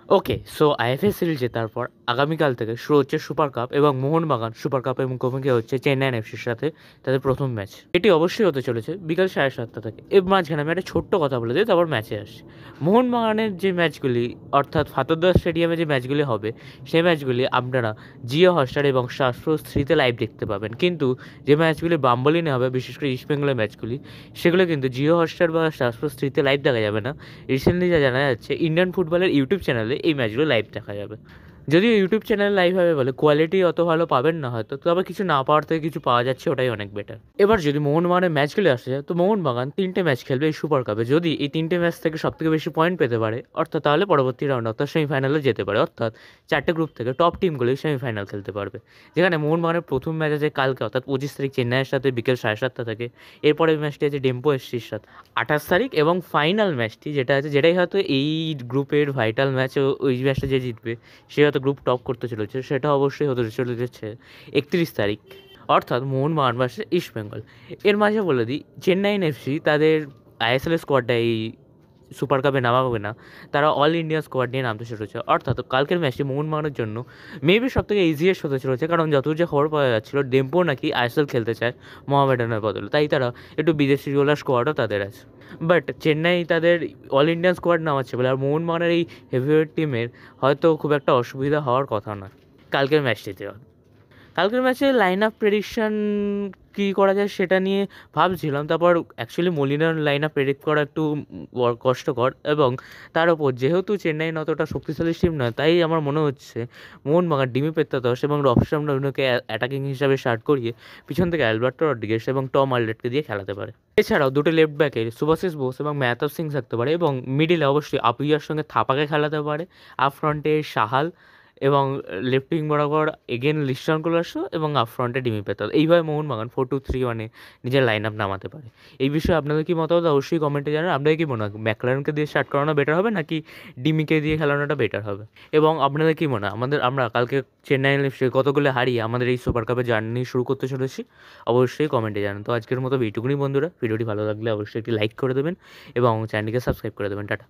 ওকে, so IFA জেতার পর আগামীকাল থেকে শুরু হচ্ছে সুপার কাপ এবং মোহনবাগান সুপার কাপের মুখোমুখি হচ্ছে চেন্নাইন এফসির সাথে তাদের প্রথম ম্যাচ। এটি অবশ্যই হতে চলেছে বিকাল 7:30 থেকে। এর মাঝখানে আমি একটা ছোট্ট কথা বলে দিই, তারপর ম্যাচে আসি। মোহনবাগানের যে ম্যাচগুলি, অর্থাৎ ফাতোরদা স্টেডিয়ামে যে ম্যাচগুলি হবে, সেই ম্যাচগুলি আপনারা জিও হটস্টার এবং স্টার স্পোর্টস 3-তে লাইভ দেখতে পাবেন। কিন্তু যে ম্যাচগুলি বাম্বলিনে হবে, বিশেষ করে ইস্টবেঙ্গলের ম্যাচগুলি, সেগুলো কিন্তু জিও হটস্টার বা স্টার স্পোর্টস 3-তে লাইভ দেখা যাবে না। রিসেন্টলি যা জানা যাচ্ছে, ইন্ডিয়ান ফুটবলের ইউটিউব চ্যানেলে এই ম্যাচগুলো লাইভ দেখা যাবে। যদিও ইউটিউব চ্যানেল লাইভ হবে বলে কোয়ালিটি অত ভালো পাবেন না হয়তো, তবে কিছু না পাওয়ার থেকে কিছু পাওয়া যাচ্ছে, ওটাই অনেক বেটার। এবার যদি মোহনবাগানের ম্যাচগুলো আসে যায়, তো মোহনবাগান 3টে ম্যাচ খেলবে এই সুপার কাপে। যদি এই 3টে ম্যাচ থেকে সবথেকে বেশি পয়েন্ট পেতে পারে, অর্থাৎ তাহলে পরবর্তী রাউন্ড অর্থাৎ সেমিফাইনালে যেতে পারে। অর্থাৎ 4টে গ্রুপ থেকে টপ টিমগুলোই সেমিফাইনাল খেলতে পারবে। যেখানে মোহনবাগানের প্রথম ম্যাচ আছে কালকে, অর্থাৎ 25 তারিখ চেন্নাইয়ের সাথে বিকেল 7:30 থেকে। এরপরের ম্যাচটি আছে ডেম্পো এসসির সাথে 28 তারিখ, এবং ফাইনাল ম্যাচটি যেটা আছে, যেটাই হয়তো এই গ্রুপের ভাইটাল ম্যাচ, ওই ম্যাচটা যে জিতবে সে হয়তো গ্রুপ টপ করতে চলেছে, সেটা অবশ্যই হতে চলেছে 31 তারিখ, অর্থাৎ মোহনবাগান ভার্সেস ইস্টবেঙ্গল। এর মাঝে বলে দিই, চেন্নাইন এফসি তাদের আইএসএল স্কোয়াডটা এই সুপার কাপে নামাবে না, তারা অল ইন্ডিয়া স্কোয়াড নিয়ে নামতে চলেছে। অর্থাৎ কালকের ম্যাচটি মোহনবাগানের জন্য মেবি সব থেকে ইজিয়েস্ট হতে চলেছে, কারণ যতদূর যে খবর পাওয়া যাচ্ছিল, ডেম্পো নাকি আইএসএল খেলতে চায় মোহামেডানের বদলে, তাই তারা একটু বিদেশি রোলার স্কোয়াডও তাদের আছে। বাট চেন্নাই তাদের অল ইন্ডিয়ান স্কোয়াড নামাচ্ছে বলে আর মোহনবাগানের এই হেভিওয়েট টিমের হয়তো খুব একটা অসুবিধা হওয়ার কথা নয় কালকের ম্যাচটিতে। কালকের ম্যাচে লাইন আপ প্রেডিকশন কী করা যায় সেটা নিয়ে ভাবছিলাম। তারপর অ্যাকচুয়ালি মলিনার লাইন আপ প্রেডিক্ট করা একটু কষ্টকর, এবং তার ওপর যেহেতু চেন্নাই অতটা শক্তিশালী টিম নয়, তাই আমার মনে হচ্ছে মোহনবাগান ডিমি পেত্তাতস এবং রবসান রবিনকে অ্যাটাকিং হিসাবে স্টার্ট করিয়ে পিছন থেকে অ্যালবার্টো রড্রিগেস এবং টম আলডেটকে দিয়ে খেলাতে পারে। এছাড়াও দুটো লেফট ব্যাকে সুভাশিস বোস এবং মেহতাব সিং থাকতে পারে, এবং মিডিলে অবশ্যই আপুইয়ার সঙ্গে থাপাকে খেলাতে পারে। আপ ফ্রন্টে সাহাল, এবং লেফট উইং বরাবর এগেন লিস্টন কোলাসো, এবং আপ ফ্রন্টে ডিমি পেতাল। এইভাবে মোহনবাগান 4-2-3-1-এ নিজের লাইন আপ নামাতে পারে। এই বিষয়ে আপনাদের কি মতামত অবশ্যই কমেন্টে জানান। আপনাদের কি মনে হয় ম্যাকলারেনকে দিয়ে স্টার্ট করানো বেটার হবে, নাকি ডিমিকে দিয়ে খেলানোটা বেটার হবে? এবং আপনাদের কি মনে হয় আমরা কালকে চেন্নাই এফসি কতগুলো হারিয়ে আমাদের এই সুপার কাপের জার্নি শুরু করতে চলেছি? অবশ্যই কমেন্টে জানান। তো আজকের মতো এইটুকুনি বন্ধুরা, ভিডিওটি ভালো লাগলে অবশ্যই একটি লাইক করে দেবেন এবং চ্যানেলটিকে সাবস্ক্রাইব করে দেবেন। টাটা।